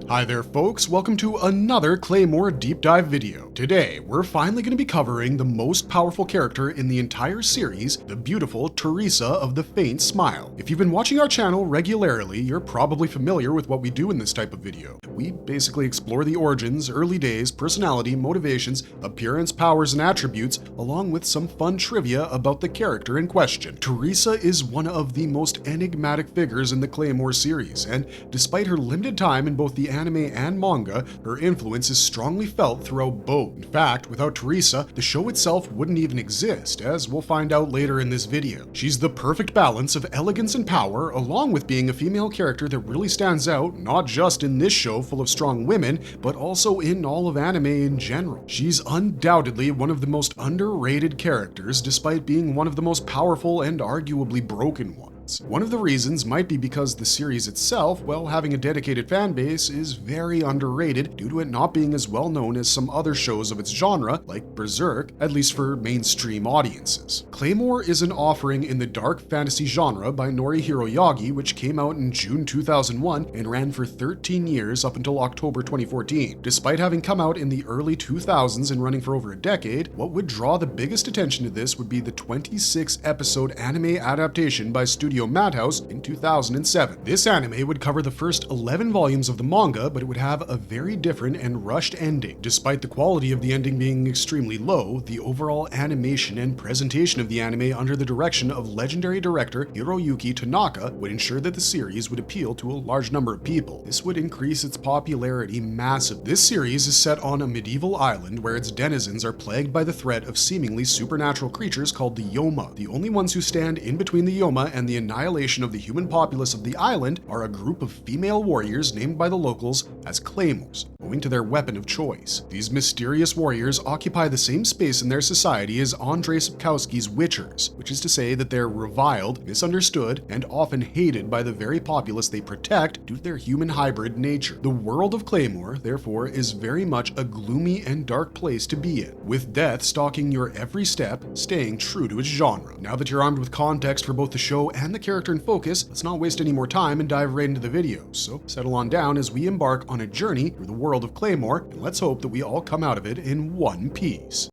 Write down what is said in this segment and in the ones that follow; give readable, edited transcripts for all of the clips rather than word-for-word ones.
Hi there folks, welcome to another Claymore deep dive video. Today, we're finally going to be covering the most powerful character in the entire series, the beautiful Teresa of the Faint Smile. If you've been watching our channel regularly, you're probably familiar with what we do in this type of video. We basically explore the origins, early days, personality, motivations, appearance, powers, and attributes, along with some fun trivia about the character in question. Teresa is one of the most enigmatic figures in the Claymore series, and despite her limited time in both the anime and manga, her influence is strongly felt throughout both. In fact, without Teresa, the show itself wouldn't even exist, as we'll find out later in this video. She's the perfect balance of elegance and power, along with being a female character that really stands out, not just in this show full of strong women, but also in all of anime in general. She's undoubtedly one of the most underrated characters, despite being one of the most powerful and arguably broken ones. One of the reasons might be because the series itself, while having a dedicated fan base, is very underrated due to it not being as well known as some other shows of its genre, like Berserk, at least for mainstream audiences. Claymore is an offering in the dark fantasy genre by Norihiro Yagi, which came out in June 2001 and ran for 13 years up until October 2014. Despite having come out in the early 2000s and running for over a decade, what would draw the biggest attention to this would be the 26-episode anime adaptation by Studio Madhouse in 2007. This anime would cover the first 11 volumes of the manga, but it would have a very different and rushed ending. Despite the quality of the ending being extremely low, the overall animation and presentation of the anime under the direction of legendary director Hiroyuki Tanaka would ensure that the series would appeal to a large number of people. This would increase its popularity massively. This series is set on a medieval island where its denizens are plagued by the threat of seemingly supernatural creatures called the Yoma. The only ones who stand in between the Yoma and the annihilation of the human populace of the island are a group of female warriors named by the locals as Claymores, owing to their weapon of choice. These mysterious warriors occupy the same space in their society as Andrzej Sapkowski's Witchers, which is to say that they're reviled, misunderstood, and often hated by the very populace they protect due to their human hybrid nature. The world of Claymore, therefore, is very much a gloomy and dark place to be in, with death stalking your every step, staying true to its genre. Now that you're armed with context for both the show and the character in focus, let's not waste any more time and dive right into the video. So settle on down as we embark on a journey through the world of Claymore, and let's hope that we all come out of it in one piece.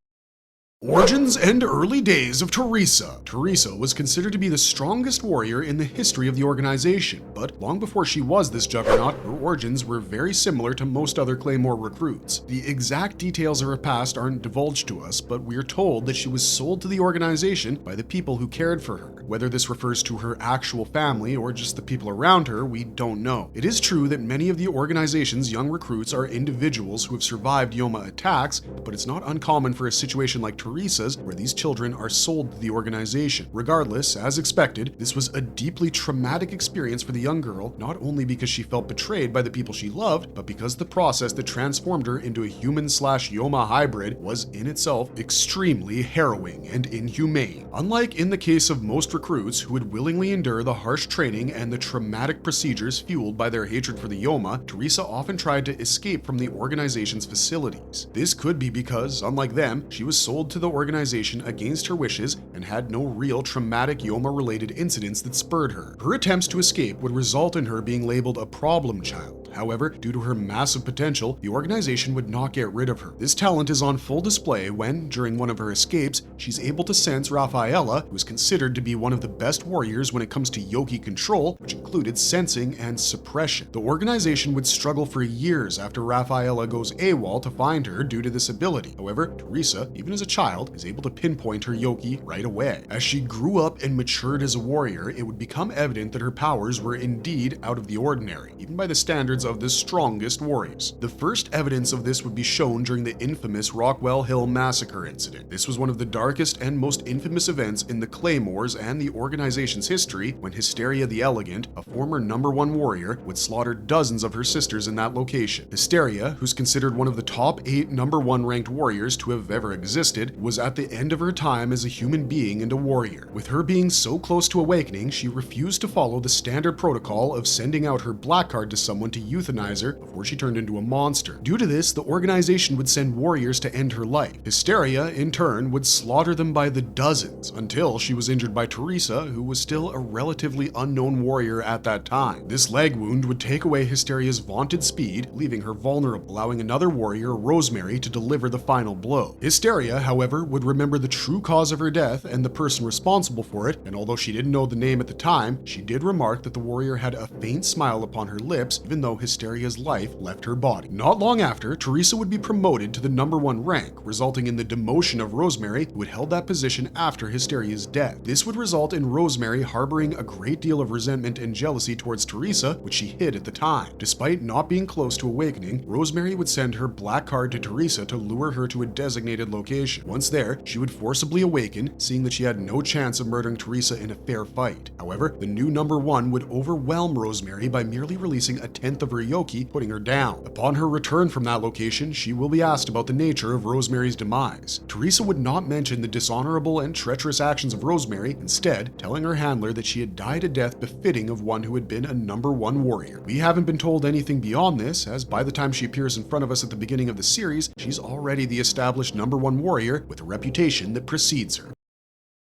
Origins and early days of Teresa. Teresa was considered to be the strongest warrior in the history of the organization, but long before she was this juggernaut, her origins were very similar to most other Claymore recruits. The exact details of her past aren't divulged to us, but we're told that she was sold to the organization by the people who cared for her. Whether this refers to her actual family or just the people around her, we don't know. It is true that many of the organization's young recruits are individuals who have survived Yoma attacks, but it's not uncommon for a situation like Teresa's, where these children are sold to the organization. Regardless, as expected, this was a deeply traumatic experience for the young girl, not only because she felt betrayed by the people she loved, but because the process that transformed her into a human/Yoma hybrid was in itself extremely harrowing and inhumane. Unlike in the case of most recruits who would willingly endure the harsh training and the traumatic procedures fueled by their hatred for the Yoma, Teresa often tried to escape from the organization's facilities. This could be because, unlike them, she was sold to the organization against her wishes and had no real traumatic Yoma-related incidents that spurred her. Her attempts to escape would result in her being labeled a problem child. However, due to her massive potential, the organization would not get rid of her. This talent is on full display when, during one of her escapes, she's able to sense Rafaela, who is considered to be one of the best warriors when it comes to Yoki control, which included sensing and suppression. The organization would struggle for years after Rafaela goes AWOL to find her due to this ability. However, Teresa, even as a child, is able to pinpoint her Yoki right away. As she grew up and matured as a warrior, it would become evident that her powers were indeed out of the ordinary, even by the standards of the strongest warriors. The first evidence of this would be shown during the infamous Rockwell Hill Massacre incident. This was one of the darkest and most infamous events in the Claymores and the organization's history, when Hysteria the Elegant, a former #1 warrior, would slaughter dozens of her sisters in that location. Hysteria, who's considered one of the top 8 #1 ranked warriors to have ever existed, was at the end of her time as a human being and a warrior. With her being so close to awakening, she refused to follow the standard protocol of sending out her black card to someone to euthanize her before she turned into a monster. Due to this, the organization would send warriors to end her life. Hysteria, in turn, would slaughter them by the dozens until she was injured by Teresa, who was still a relatively unknown warrior at that time. This leg wound would take away Hysteria's vaunted speed, leaving her vulnerable, allowing another warrior, Rosemary, to deliver the final blow. Hysteria, however, would remember the true cause of her death and the person responsible for it, and although she didn't know the name at the time, she did remark that the warrior had a faint smile upon her lips, even though Hysteria's life left her body. Not long after, Teresa would be promoted to the #1 rank, resulting in the demotion of Rosemary, who had held that position after Hysteria's death. This would result in Rosemary harboring a great deal of resentment and jealousy towards Teresa, which she hid at the time. Despite not being close to awakening, Rosemary would send her black card to Teresa to lure her to a designated location. Once there, she would forcibly awaken, seeing that she had no chance of murdering Teresa in a fair fight. However, the new #1 would overwhelm Rosemary by merely releasing a tenth of her Yoki, putting her down. Upon her return from that location, she will be asked about the nature of Rosemary's demise. Teresa would not mention the dishonorable and treacherous actions of Rosemary, instead telling her handler that she had died a death befitting of one who had been a #1 warrior. We haven't been told anything beyond this, as by the time she appears in front of us at the beginning of the series, she's already the established #1 warrior with a reputation that precedes her.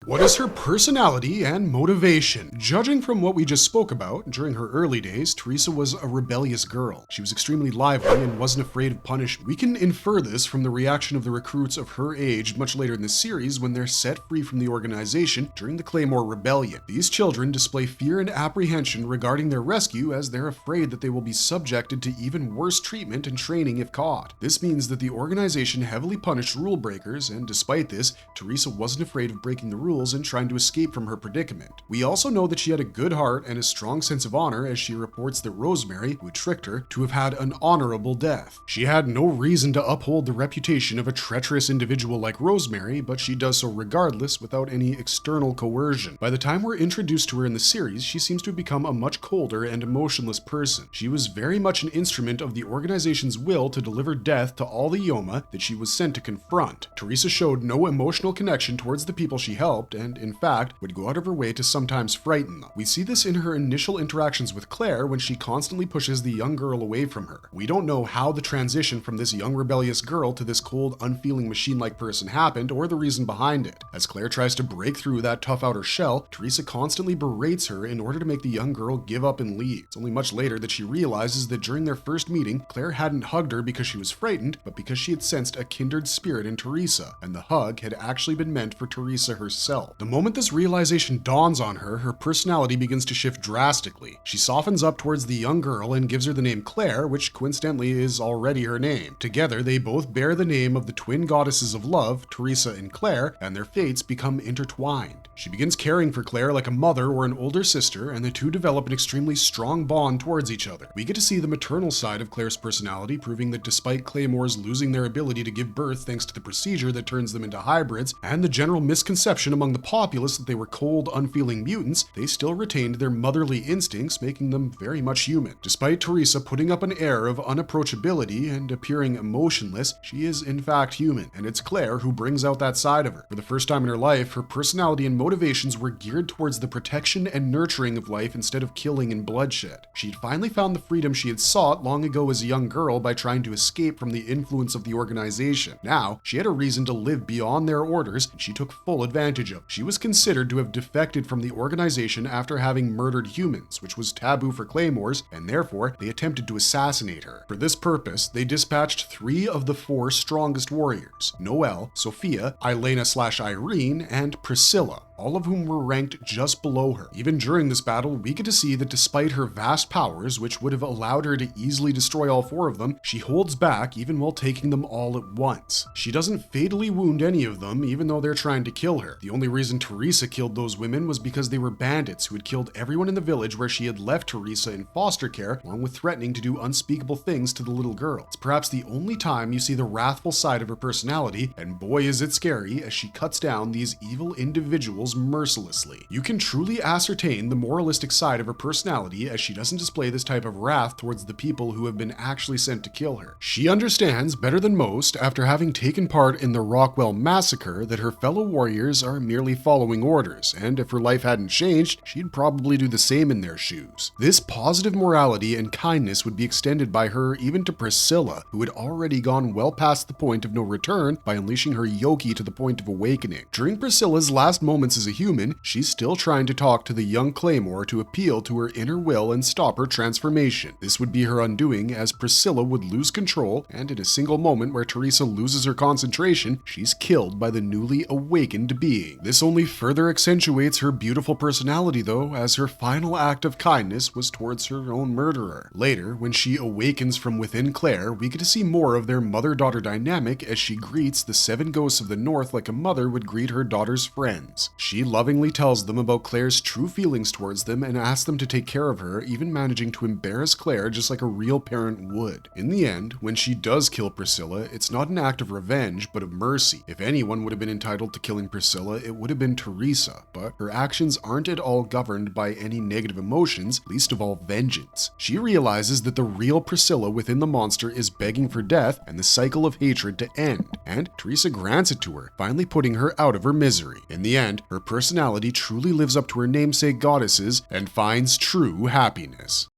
What is her personality and motivation? Judging from what we just spoke about, during her early days, Teresa was a rebellious girl. She was extremely lively and wasn't afraid of punishment. We can infer this from the reaction of the recruits of her age much later in the series when they're set free from the organization during the Claymore Rebellion. These children display fear and apprehension regarding their rescue as they're afraid that they will be subjected to even worse treatment and training if caught. This means that the organization heavily punished rule breakers, and despite this, Teresa wasn't afraid of breaking the rules and trying to escape from her predicament. We also know that she had a good heart and a strong sense of honor, as she reports that Rosemary, who tricked her, to have had an honorable death. She had no reason to uphold the reputation of a treacherous individual like Rosemary, but she does so regardless without any external coercion. By the time we're introduced to her in the series, she seems to have become a much colder and emotionless person. She was very much an instrument of the organization's will to deliver death to all the Yoma that she was sent to confront. Teresa showed no emotional connection towards the people she helped, and in fact would go out of her way to sometimes frighten them. We see this in her initial interactions with Claire when she constantly pushes the young girl away from her. We don't know how the transition from this young rebellious girl to this cold, unfeeling machine-like person happened or the reason behind it. As Claire tries to break through that tough outer shell, Teresa constantly berates her in order to make the young girl give up and leave. It's only much later that she realizes that during their first meeting, Claire hadn't hugged her because she was frightened, but because she had sensed a kindred spirit in Teresa, and the hug had actually been meant for Teresa herself. The moment this realization dawns on her, her personality begins to shift drastically. She softens up towards the young girl and gives her the name Claire, which coincidentally is already her name. Together, they both bear the name of the twin goddesses of love, Teresa and Claire, and their fates become intertwined. She begins caring for Claire like a mother or an older sister, and the two develop an extremely strong bond towards each other. We get to see the maternal side of Claire's personality, proving that despite Claymores losing their ability to give birth thanks to the procedure that turns them into hybrids, and the general misconception among the populace that they were cold, unfeeling mutants, they still retained their motherly instincts, making them very much human. Despite Teresa putting up an air of unapproachability and appearing emotionless, she is in fact human, and it's Claire who brings out that side of her. For the first time in her life, her personality and motivations were geared towards the protection and nurturing of life instead of killing and bloodshed. She'd finally found the freedom she had sought long ago as a young girl by trying to escape from the influence of the organization. Now, she had a reason to live beyond their orders, and she took full advantage of it. She was considered to have defected from the organization after having murdered humans, which was taboo for Claymores, and therefore they attempted to assassinate her. For this purpose, they dispatched 3 of the 4 strongest warriors: Noelle, Sophia, Elena/Irene, and Priscilla, all of whom were ranked just below her. Even during this battle, we get to see that despite her vast powers, which would have allowed her to easily destroy all 4 of them, she holds back even while taking them all at once. She doesn't fatally wound any of them, even though they're trying to kill her. The only reason Teresa killed those women was because they were bandits who had killed everyone in the village where she had left Teresa in foster care, along with threatening to do unspeakable things to the little girl. It's perhaps the only time you see the wrathful side of her personality, and boy is it scary as she cuts down these evil individuals criminals mercilessly. You can truly ascertain the moralistic side of her personality, as she doesn't display this type of wrath towards the people who have been actually sent to kill her. She understands better than most, after having taken part in the Rockwell massacre, that her fellow warriors are merely following orders, and if her life hadn't changed, she'd probably do the same in their shoes. This positive morality and kindness would be extended by her even to Priscilla, who had already gone well past the point of no return by unleashing her Yoki to the point of awakening. During Priscilla's last moments as a human, she's still trying to talk to the young Claymore to appeal to her inner will and stop her transformation. This would be her undoing, as Priscilla would lose control, and in a single moment where Teresa loses her concentration, she's killed by the newly awakened being. This only further accentuates her beautiful personality though, as her final act of kindness was towards her own murderer. Later, when she awakens from within Claire, we get to see more of their mother-daughter dynamic as she greets the 7 ghosts of the North like a mother would greet her daughter's friends. She lovingly tells them about Claire's true feelings towards them and asks them to take care of her, even managing to embarrass Claire just like a real parent would. In the end, when she does kill Priscilla, it's not an act of revenge, but of mercy. If anyone would have been entitled to killing Priscilla, it would have been Teresa, but her actions aren't at all governed by any negative emotions, least of all vengeance. She realizes that the real Priscilla within the monster is begging for death and the cycle of hatred to end, and Teresa grants it to her, finally putting her out of her misery. In the end, her personality truly lives up to her namesake goddesses and finds true happiness.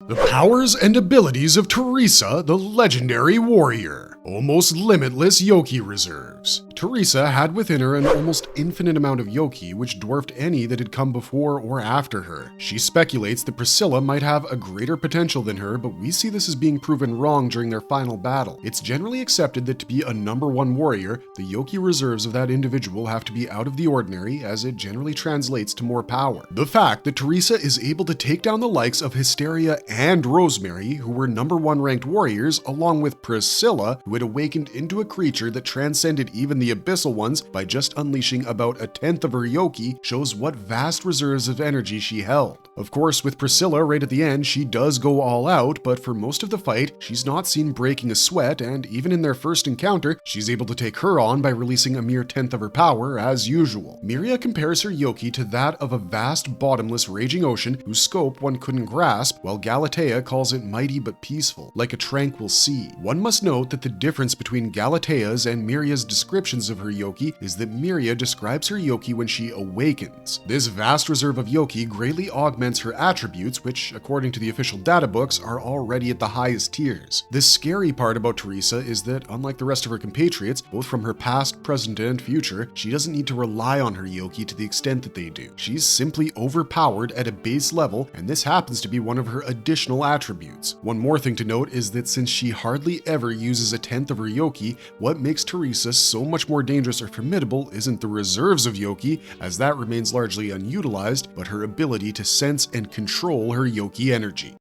The powers and abilities of Teresa, the legendary warrior. Almost limitless Yoki Reserves. Teresa had within her an almost infinite amount of Yoki, which dwarfed any that had come before or after her. She speculates that Priscilla might have a greater potential than her, but we see this as being proven wrong during their final battle. It's generally accepted that to be a #1 warrior, the Yoki Reserves of that individual have to be out of the ordinary, as it generally translates to more power. The fact that Teresa is able to take down the likes of Hysteria and Rosemary, who were #1 ranked warriors, along with Priscilla, who had awakened into a creature that transcended even the abyssal ones by just unleashing about 1/10 of her Yoki, shows what vast reserves of energy she held. Of course, with Priscilla right at the end, she does go all out, but for most of the fight, she's not seen breaking a sweat, and even in their first encounter, she's able to take her on by releasing a mere 1/10 of her power as usual. Miria compares her Yoki to that of a vast, bottomless, raging ocean whose scope one couldn't grasp, while Galatea calls it mighty but peaceful, like a tranquil sea. One must note that the difference between Galatea's and Miria's descriptions of her Yoki is that Miria describes her Yoki when she awakens. This vast reserve of Yoki greatly augments her attributes, which, according to the official data books, are already at the highest tiers. The scary part about Teresa is that, unlike the rest of her compatriots, both from her past, present, and future, she doesn't need to rely on her Yoki to the extent that they do. She's simply overpowered at a base level, and this happens to be one of her additional attributes. One more thing to note is that since she hardly ever uses a 1/10 of her Yoki, what makes Teresa so much more dangerous or formidable isn't the reserves of Yoki, as that remains largely unutilized, but her ability to sense and control her Yoki energy.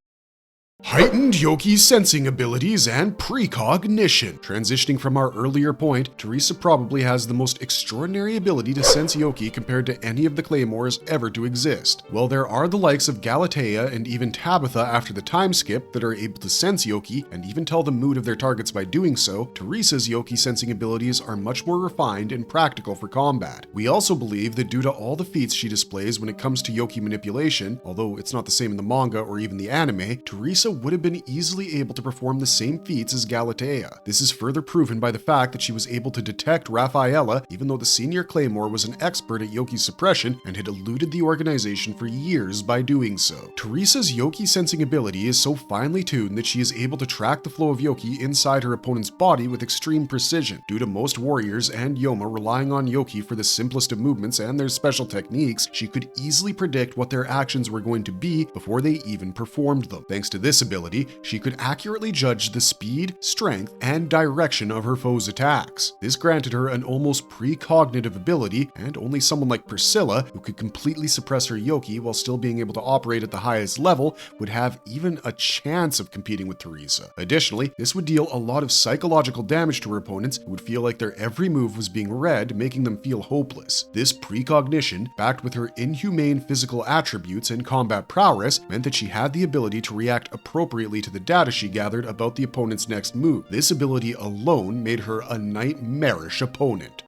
Heightened Yoki Sensing abilities and precognition. Transitioning from our earlier point, Teresa probably has the most extraordinary ability to sense Yoki compared to any of the Claymores ever to exist. While there are the likes of Galatea and even Tabitha after the time skip that are able to sense Yoki and even tell the mood of their targets by doing so, Teresa's Yoki Sensing abilities are much more refined and practical for combat. We also believe that due to all the feats she displays when it comes to Yoki manipulation, although it's not the same in the manga or even the anime, Teresa would have been easily able to perform the same feats as Galatea. This is further proven by the fact that she was able to detect Rafaela, even though the senior Claymore was an expert at Yoki suppression and had eluded the organization for years by doing so. Teresa's Yoki Sensing ability is so finely tuned that she is able to track the flow of Yoki inside her opponent's body with extreme precision, due to most warriors and Yoma relying on Yoki for the simplest of movements and their special techniques. She could easily predict what their actions were going to be before they even performed them. Thanks to this ability, she could accurately judge the speed, strength, and direction of her foe's attacks. This granted her an almost precognitive ability, and only someone like Priscilla, who could completely suppress her Yoki while still being able to operate at the highest level, would have even a chance of competing with Teresa. Additionally, this would deal a lot of psychological damage to her opponents, who would feel like their every move was being read, making them feel hopeless. This precognition, backed with her inhumane physical attributes and combat prowess, meant that she had the ability to react appropriately to the data she gathered about the opponent's next move. This ability alone made her a nightmarish opponent.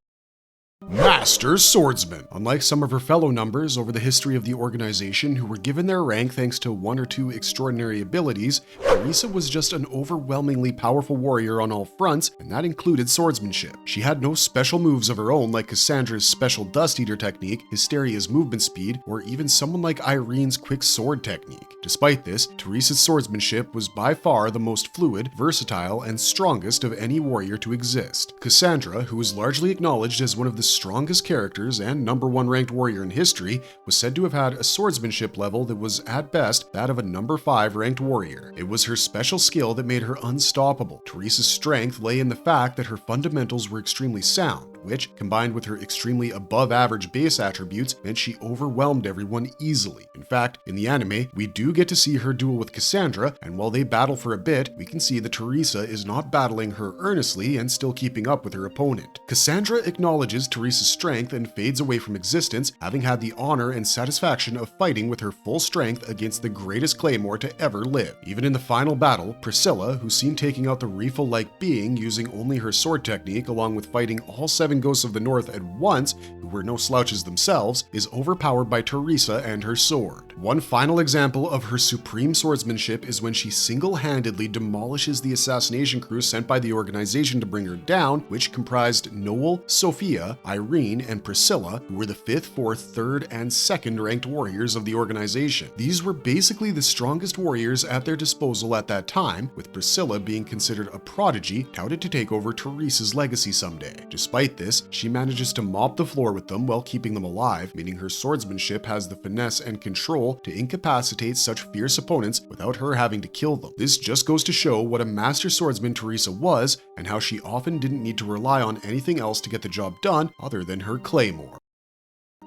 Master Swordsman. Unlike some of her fellow numbers over the history of the organization who were given their rank thanks to one or two extraordinary abilities, Teresa was just an overwhelmingly powerful warrior on all fronts, and that included swordsmanship. She had no special moves of her own like Cassandra's special Dust Eater technique, Hysteria's movement speed, or even someone like Irene's quick sword technique. Despite this, Teresa's swordsmanship was by far the most fluid, versatile, and strongest of any warrior to exist. Cassandra, who was largely acknowledged as one of the strongest characters and #1 ranked warrior in history, was said to have had a swordsmanship level that was at best that of a #5 ranked warrior. It was her special skill that made her unstoppable. Teresa's strength lay in the fact that her fundamentals were extremely sound, which, combined with her extremely above-average base attributes, meant she overwhelmed everyone easily. In fact, in the anime, we do get to see her duel with Cassandra, and while they battle for a bit, we can see that Teresa is not battling her earnestly and still keeping up with her opponent. Cassandra acknowledges Teresa's strength and fades away from existence, having had the honor and satisfaction of fighting with her full strength against the greatest Claymore to ever live. Even in the final battle, Priscilla, who's seen taking out the Riefel-like being using only her sword technique along with fighting all 7 ghosts of the North at once, who were no slouches themselves, is overpowered by Teresa and her sword. One final example of her supreme swordsmanship is when she single-handedly demolishes the assassination crew sent by the organization to bring her down, which comprised Noel, Sophia, Irene, and Priscilla, who were the 5th, 4th, 3rd, and 2nd ranked warriors of the organization. These were basically the strongest warriors at their disposal at that time, with Priscilla being considered a prodigy touted to take over Teresa's legacy someday. Despite this, she manages to mop the floor with them while keeping them alive, meaning her swordsmanship has the finesse and control to incapacitate such fierce opponents without her having to kill them. This just goes to show what a master swordsman Teresa was, and how she often didn't need to rely on anything else to get the job done other than her Claymore.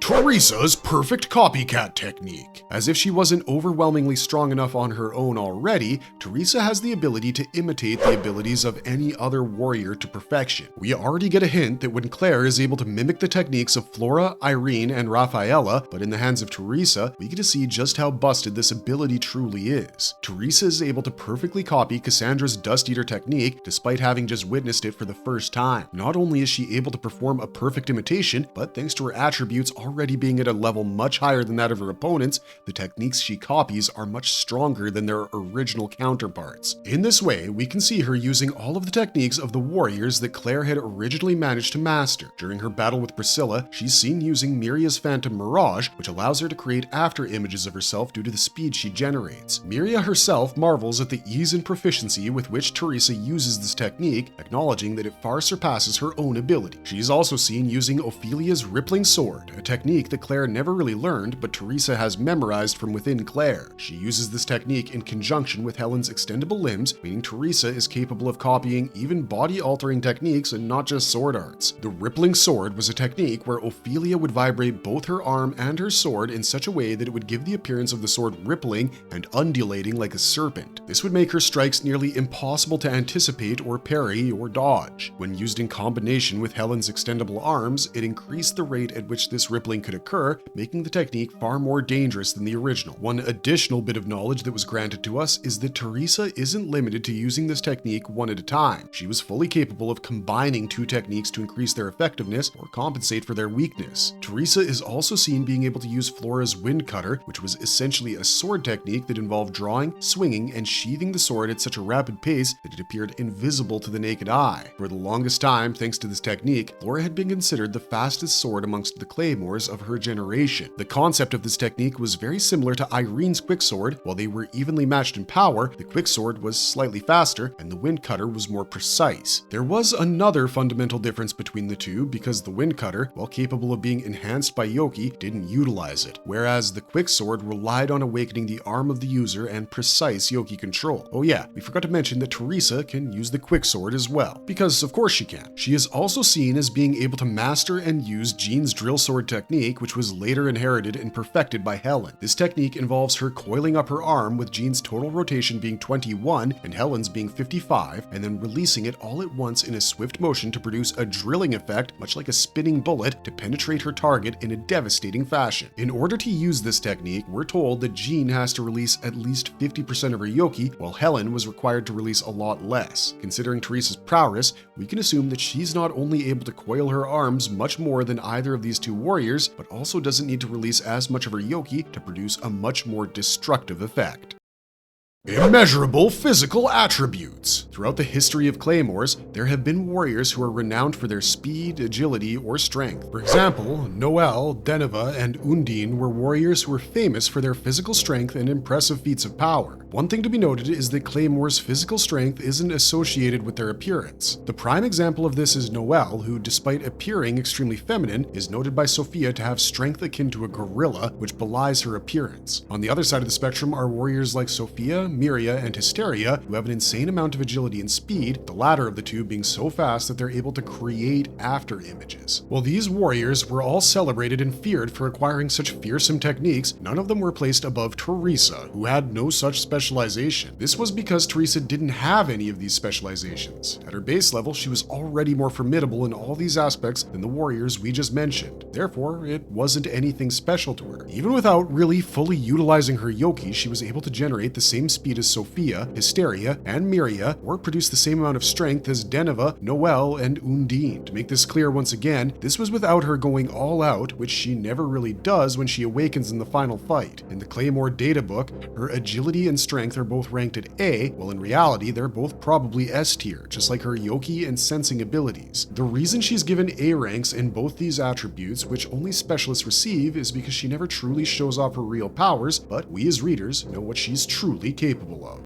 Teresa's perfect copycat technique. As if she wasn't overwhelmingly strong enough on her own already, Teresa has the ability to imitate the abilities of any other warrior to perfection. We already get a hint that when Claire is able to mimic the techniques of Flora, Irene, and Rafaela, but in the hands of Teresa, we get to see just how busted this ability truly is. Teresa is able to perfectly copy Cassandra's Dust Eater technique despite having just witnessed it for the first time. Not only is she able to perform a perfect imitation, but thanks to her attributes already being at a level much higher than that of her opponents, the techniques she copies are much stronger than their original counterparts. In this way, we can see her using all of the techniques of the warriors that Claire had originally managed to master. During her battle with Priscilla, she's seen using Miria's Phantom Mirage, which allows her to create after images of herself due to the speed she generates. Miria herself marvels at the ease and proficiency with which Teresa uses this technique, acknowledging that it far surpasses her own ability. She's also seen using Ophelia's Rippling Sword, a technique that Claire never really learned, but Teresa has memorized from within Claire. She uses this technique in conjunction with Helen's extendable limbs, meaning Teresa is capable of copying even body-altering techniques and not just sword arts. The Rippling Sword was a technique where Ophelia would vibrate both her arm and her sword in such a way that it would give the appearance of the sword rippling and undulating like a serpent. This would make her strikes nearly impossible to anticipate or parry or dodge. When used in combination with Helen's extendable arms, it increased the rate at which this rippling could occur, making the technique far more dangerous than the original. One additional bit of knowledge that was granted to us is that Teresa isn't limited to using this technique one at a time. She was fully capable of combining 2 techniques to increase their effectiveness or compensate for their weakness. Teresa is also seen being able to use Flora's Wind Cutter, which was essentially a sword technique that involved drawing, swinging, and sheathing the sword at such a rapid pace that it appeared invisible to the naked eye. For the longest time, thanks to this technique, Flora had been considered the fastest sword amongst the Claymores of her generation. The concept of this technique was very similar to Irene's Quicksword. While they were evenly matched in power, the Quicksword was slightly faster and the Wind Cutter was more precise. There was another fundamental difference between the two because the Wind Cutter, while capable of being enhanced by Yoki, didn't utilize it, whereas the Quicksword relied on awakening the arm of the user and precise Yoki control. Oh yeah, we forgot to mention that Teresa can use the Quicksword as well, because of course she can. She is also seen as being able to master and use Jean's Drill Sword technique technique, which was later inherited and perfected by Helen. This technique involves her coiling up her arm with Jean's total rotation being 21 and Helen's being 55, and then releasing it all at once in a swift motion to produce a drilling effect, much like a spinning bullet, to penetrate her target in a devastating fashion. In order to use this technique, we're told that Jean has to release at least 50% of her Yoki, while Helen was required to release a lot less. Considering Teresa's prowess, we can assume that she's not only able to coil her arms much more than either of these two warriors, but also doesn't need to release as much of her Yoki to produce a much more destructive effect. Immeasurable physical attributes. Throughout the history of Claymores, there have been warriors who are renowned for their speed, agility, or strength. For example, Noelle, Deneva, and Undine were warriors who were famous for their physical strength and impressive feats of power. One thing to be noted is that Claymore's physical strength isn't associated with their appearance. The prime example of this is Noelle, who, despite appearing extremely feminine, is noted by Sophia to have strength akin to a gorilla, which belies her appearance. On the other side of the spectrum are warriors like Sophia, Miria, and Hysteria, who have an insane amount of agility and speed, the latter of the two being so fast that they're able to create after images. While these warriors were all celebrated and feared for acquiring such fearsome techniques, none of them were placed above Teresa, who had no such specialization. This was because Teresa didn't have any of these specializations. At her base level, she was already more formidable in all these aspects than the warriors we just mentioned. Therefore, it wasn't anything special to her. Even without really fully utilizing her Yoki, she was able to generate the same speed as Sophia, Hysteria, and Miria, or produce the same amount of strength as Deneva, Noelle, and Undine. To make this clear once again, this was without her going all out, which she never really does when she awakens in the final fight. In the Claymore data book, her agility and strength are both ranked at A, while in reality they're both probably S tier, just like her Yoki and Sensing abilities. The reason she's given A ranks in both these attributes, which only specialists receive, is because she never truly shows off her real powers, but we as readers know what she's truly capable of.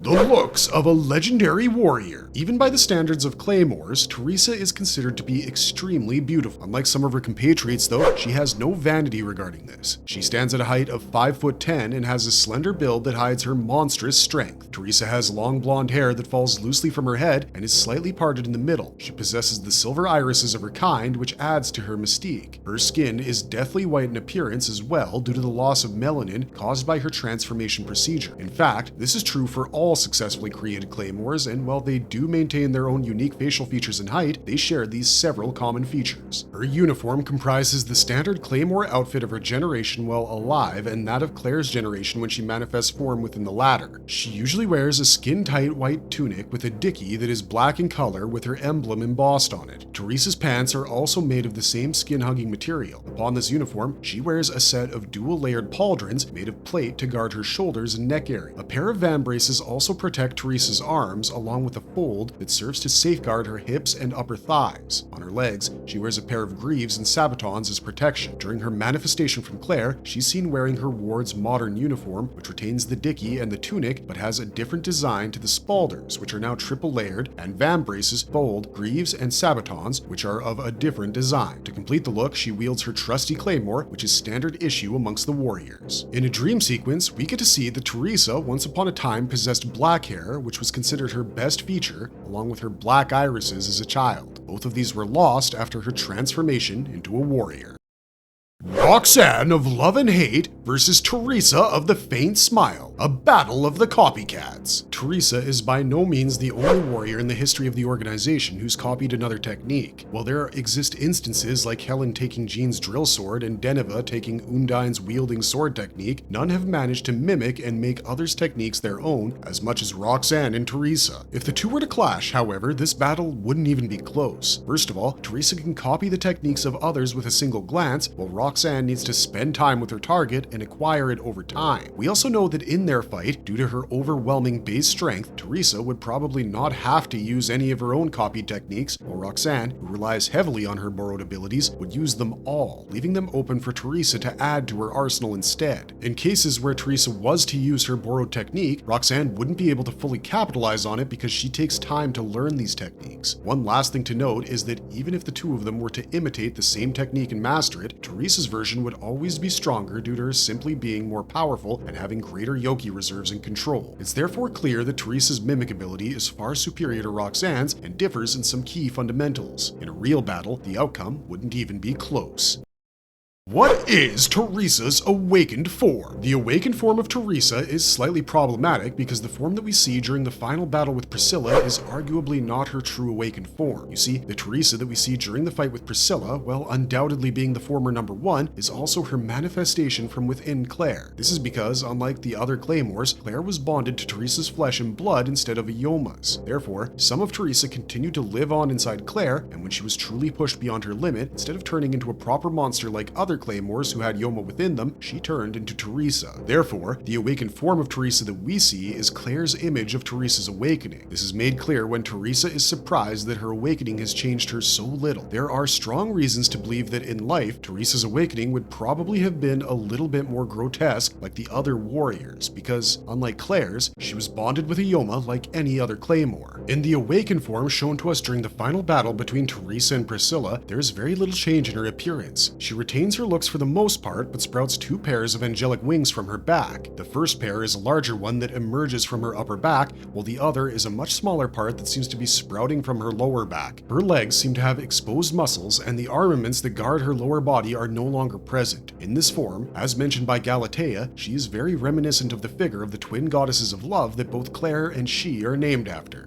The looks of a legendary warrior. Even by the standards of Claymores, Teresa is considered to be extremely beautiful. Unlike some of her compatriots though, she has no vanity regarding this. She stands at a height of 5'10" and has a slender build that hides her monstrous strength. Teresa has long blonde hair that falls loosely from her head and is slightly parted in the middle. She possesses the silver irises of her kind, which adds to her mystique. Her skin is deathly white in appearance as well due to the loss of melanin caused by her transformation procedure. In fact, this is true for all successfully created Claymores, and while they do maintain their own unique facial features and height, they share these several common features. Her uniform comprises the standard Claymore outfit of her generation while alive and that of Claire's generation when she manifests form within the latter. She usually wears a skin-tight white tunic with a dicky that is black in color with her emblem embossed on it. Teresa's pants are also made of the same skin-hugging material. Upon this uniform, she wears a set of dual-layered pauldrons made of plate to guard her shoulders and neck area. A pair of vambraces also protect Teresa's arms, along with a fold that serves to safeguard her hips and upper thighs. On her legs, she wears a pair of greaves and sabatons as protection. During her manifestation from Claire, she's seen wearing her ward's modern uniform, which retains the dicky and the tunic, but has a different design to the spalders, which are now triple layered, and vambraces, fold, greaves, and sabatons, which are of a different design. To complete the look, she wields her trusty Claymore, which is standard issue amongst the warriors. In a dream sequence, we get to see that Teresa once upon a time possessed black hair, which was considered her best feature, along with her black irises as a child. Both of these were lost after her transformation into a warrior. Roxanne of Love and Hate versus Teresa of the Faint Smile, a battle of the Copycats. Teresa is by no means the only warrior in the history of the organization who's copied another technique. While there exist instances like Helen taking Jean's drill sword and Deneva taking Undine's wielding sword technique, none have managed to mimic and make others' techniques their own as much as Roxanne and Teresa. If the two were to clash, however, this battle wouldn't even be close. First of all, Teresa can copy the techniques of others with a single glance, while Roxanne needs to spend time with her target and acquire it over time. We also know that in their fight, due to her overwhelming base strength, Teresa would probably not have to use any of her own copied techniques, while Roxanne, who relies heavily on her borrowed abilities, would use them all, leaving them open for Teresa to add to her arsenal instead. In cases where Teresa was to use her borrowed technique, Roxanne wouldn't be able to fully capitalize on it because she takes time to learn these techniques. One last thing to note is that even if the two of them were to imitate the same technique and master it, Teresa's version would always be stronger due to her simply being more powerful and having greater Yoki reserves and control. It's therefore clear that Teresa's mimic ability is far superior to Roxanne's and differs in some key fundamentals. In a real battle, the outcome wouldn't even be close. What is Teresa's awakened form? The awakened form of Teresa is slightly problematic because the form that we see during the final battle with Priscilla is arguably not her true awakened form. You see, the Teresa that we see during the fight with Priscilla, while undoubtedly being the former number 1, is also her manifestation from within Claire. This is because, unlike the other Claymores, Claire was bonded to Teresa's flesh and blood instead of Ioma's. Therefore, some of Teresa continued to live on inside Claire, and when she was truly pushed beyond her limit, instead of turning into a proper monster like other Claymores who had Yoma within them, she turned into Teresa. Therefore, the awakened form of Teresa that we see is Claire's image of Teresa's awakening. This is made clear when Teresa is surprised that her awakening has changed her so little. There are strong reasons to believe that in life, Teresa's awakening would probably have been a little bit more grotesque like the other warriors, because unlike Claire's, she was bonded with a Yoma like any other Claymore. In the awakened form shown to us during the final battle between Teresa and Priscilla, there is very little change in her appearance. She retains her looks for the most part, but sprouts 2 pairs of angelic wings from her back. The first pair is a larger one that emerges from her upper back, while the other is a much smaller part that seems to be sprouting from her lower back. Her legs seem to have exposed muscles, and the armaments that guard her lower body are no longer present. In this form, as mentioned by Galatea, she is very reminiscent of the figure of the twin goddesses of love that both Claire and she are named after.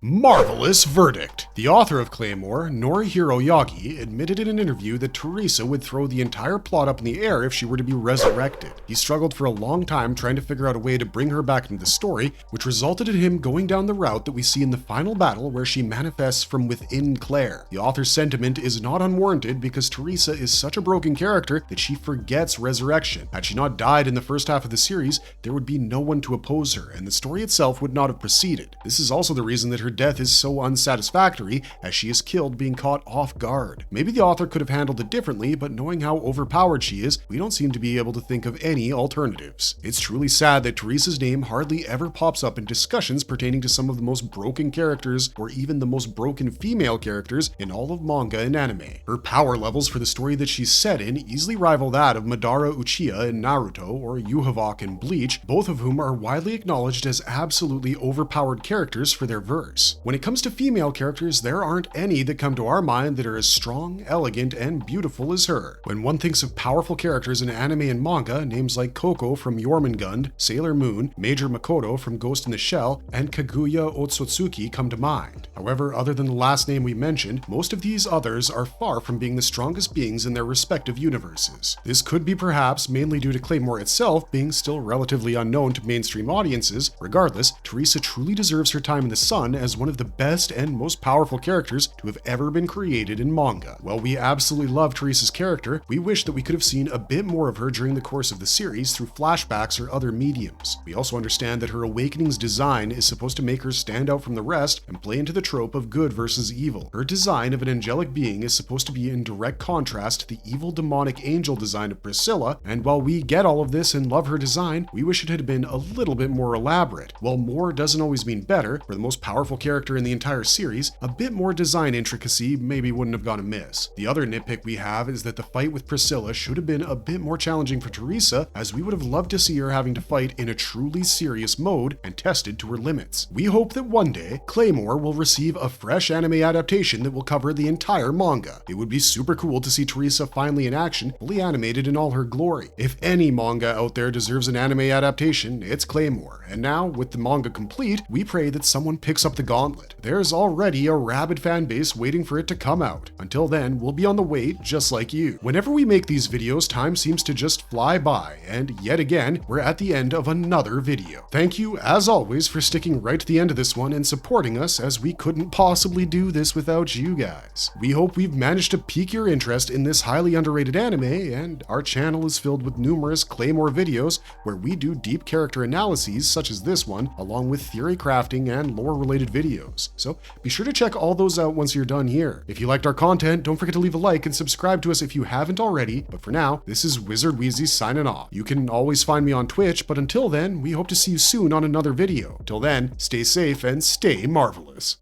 Marvelous verdict! The author of Claymore, Norihiro Yagi, admitted in an interview that Teresa would throw the entire plot up in the air if she were to be resurrected. He struggled for a long time trying to figure out a way to bring her back into the story, which resulted in him going down the route that we see in the final battle where she manifests from within Claire. The author's sentiment is not unwarranted because Teresa is such a broken character that she forgets resurrection. Had she not died in the first half of the series, there would be no one to oppose her, and the story itself would not have proceeded. This is also the reason that her death is so unsatisfactory, as she is killed being caught off guard. Maybe the author could have handled it differently, but knowing how overpowered she is, we don't seem to be able to think of any alternatives. It's truly sad that Teresa's name hardly ever pops up in discussions pertaining to some of the most broken characters, or even the most broken female characters in all of manga and anime. Her power levels for the story that she's set in easily rival that of Madara Uchiha in Naruto or Yu Havok in Bleach, both of whom are widely acknowledged as absolutely overpowered characters for their verse. When it comes to female characters, there aren't any that come to our mind that are as strong, elegant, and beautiful as her. When one thinks of powerful characters in anime and manga, names like Koko from Jormungand, Sailor Moon, Major Makoto from Ghost in the Shell, and Kaguya Otsutsuki come to mind. However, other than the last name we mentioned, most of these others are far from being the strongest beings in their respective universes. This could be perhaps mainly due to Claymore itself being still relatively unknown to mainstream audiences. Regardless, Teresa truly deserves her time in the sun as one of the best and most powerful characters to have ever been created in manga. While we absolutely love Teresa's character, we wish that we could have seen a bit more of her during the course of the series through flashbacks or other mediums. We also understand that her awakening's design is supposed to make her stand out from the rest and play into the trope of good versus evil. Her design of an angelic being is supposed to be in direct contrast to the evil demonic angel design of Priscilla, and while we get all of this and love her design, we wish it had been a little bit more elaborate. While more doesn't always mean better, for the most powerful character in the entire series, a bit more design intricacy maybe wouldn't have gone amiss. The other nitpick we have is that the fight with Priscilla should have been a bit more challenging for Teresa, as we would have loved to see her having to fight in a truly serious mode and tested to her limits. We hope that one day, Claymore will receive a fresh anime adaptation that will cover the entire manga. It would be super cool to see Teresa finally in action, fully animated in all her glory. If any manga out there deserves an anime adaptation, it's Claymore. And now, with the manga complete, we pray that someone picks up the gauntlet. There's already a rabid fan base waiting for it to come out. Until then, we'll be on the wait just like you. Whenever we make these videos, time seems to just fly by, and yet again, we're at the end of another video. Thank you, as always, for sticking right to the end of this one and supporting us, as we couldn't possibly do this without you guys. We hope we've managed to pique your interest in this highly underrated anime, and our channel is filled with numerous Claymore videos where we do deep character analyses such as this one, along with theory crafting and lore related videos. So be sure to check all those out once you're done here. If you liked our content, don't forget to leave a like and subscribe to us if you haven't already. But for now, this is Wizard Wheezy signing off. You can always find me on Twitch, but until then, we hope to see you soon on another video. Till then, stay safe and stay marvelous.